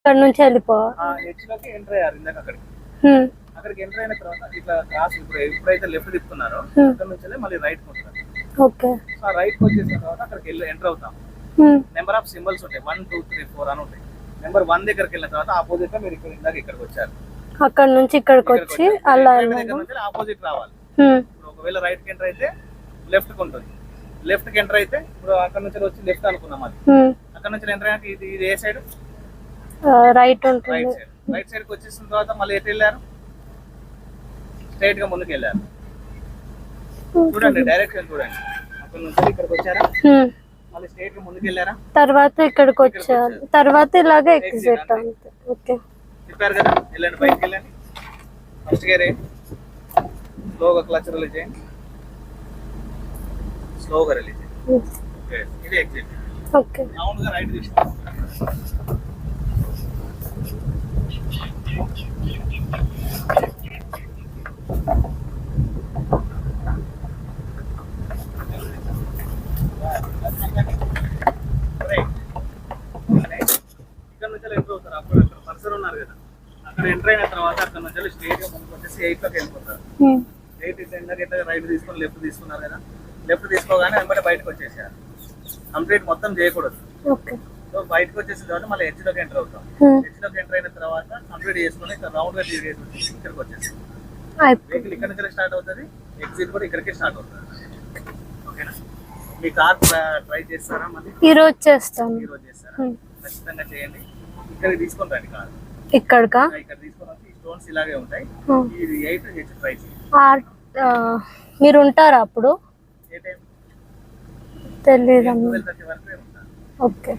అక్కడ నుంచి వెళ్ళిపో హెచ్ లోకి ఎంటర్ అయ్యారు ఇందాక అక్కడికి. అక్కడికి ఎంటర్ అయిన తర్వాత ఇట్లా క్రాస్ ఎప్పుడైతే లెఫ్ట్ తిప్పుతున్నారో అక్కడ నుంచి మళ్ళీ రైట్ కొంటారు. ఓకే. ఆ రైట్ వచ్చేసిన తర్వాత అక్కడికి వెళ్ళి ఎంటర్ అవుతాం. నెంబర్ ఆఫ్ సింబల్స్ ఉంటాయి, 1 2 3 4 అని ఉంటాయి. నెంబర్ 1 దగ్గరికి వెళ్ళిన తర్వాత ఆపోజిట్ గా మీరు ఇక్కడ ఇందాక ఇక్కడికి వచ్చారు, అక్కడ నుంచి ఇక్కడికి వచ్చి అలా ఆపోజిట్ రావాలి. ఒకవేళ రైట్ కి ఎంటర్ అయితే లెఫ్ట్ కి ఉంటుంది, లెఫ్ట్ కి ఎంటర్ అయితే ఇప్పుడు అక్కడ నుంచి వచ్చి లెఫ్ట్ అనుకున్నాం. అది అక్కడ నుంచి ఎంటర్ అయ్యాక ఇది ఏ సైడ్? రైట్ ఉంటుంది. Right side. రైట్ సైడ్ కి వచ్చేసిన తర్వాత మళ్ళీ ఎటు వెళ్ళారు? స్ట్రైట్ గా ముందుకు వెళ్ళారు. చూడండి డైరెక్షన్ చూడండి, అక్కడ నుంచి ఇక్కడికి వచ్చారా, మళ్ళీ స్ట్రైట్ గా ముందుకు వెళ్ళారా, తర్వాత ఇక్కడికి వచ్చారు, తర్వాత ఇలాగే ఎగ్జిట్ అంతే. ఓకే చెప్పారు కదా, వెళ్ళండి బయటకు వెళ్ళండి. ఫస్ట్ గేర్ స్లోగా క్లచ్ రిలీజ్ చేయండి, స్లోగా రిలీజ్ చేయండి. ఇది ఎగ్జిట్. ఓకే. రౌండ్ గా రైట్ తీసుకోండి. ఇక్కడ నుంచి ఎంటర్ అవుతారు. అక్కడ పర్సన్ ఉన్నారు కదా, అక్కడ ఎంటర్ అయిన తర్వాత అక్కడ నుంచి స్ట్రేట్ గా ముందుకు వచ్చేసి 8 లోకి వెళ్ళిపోతారు. 8 ఇట్లా రైట్ తీసుకొని లెఫ్ట్ తీసుకున్నారు కదా, లెఫ్ట్ తీసుకోగానే వెంబడి బయటకు వచ్చేసారు. కంప్లీట్ మొత్తం చేయకూడదు. సో బయటకు వచ్చేసిన తర్వాత మళ్ళీ హెచ్ లోకి ఎంటర్ అవుతాం. హెచ్ లోకి ఎంటర్ అయిన తర్వాత కంప్లీట్ చేసుకుని ఇక్కడ రౌండ్ గా తిరిగేసి వచ్చేసి ఇక్కడికి వచ్చేస్తాం. వెహికల్ ఇక్కడ నుంచి స్టార్ట్ అవుతుంది, ఎగ్జిట్ కూడా ఇక్కడికి స్టార్ట్ అవుతుంది. ఓకేనా? మీ కార్ ట్రై చేస్తారా? మళ్ళీ ఈ రోజు చేస్తాను. ఈ రోజు చేస్తారా? ఖచ్చితంగా చేయండి. ఇక్కడికి తీసుకొని రండి కార్. ఇక్కడ తీసుకొని వచ్చి స్టోన్స్ ఇలాగే ఉంటాయి. ఇది 8 హెచ్ ట్రై చేయండి. మీరు ఉంటారా అప్పుడు? ఏ టైం తెలియదు. వరకు ఉంటారు. ఓకే.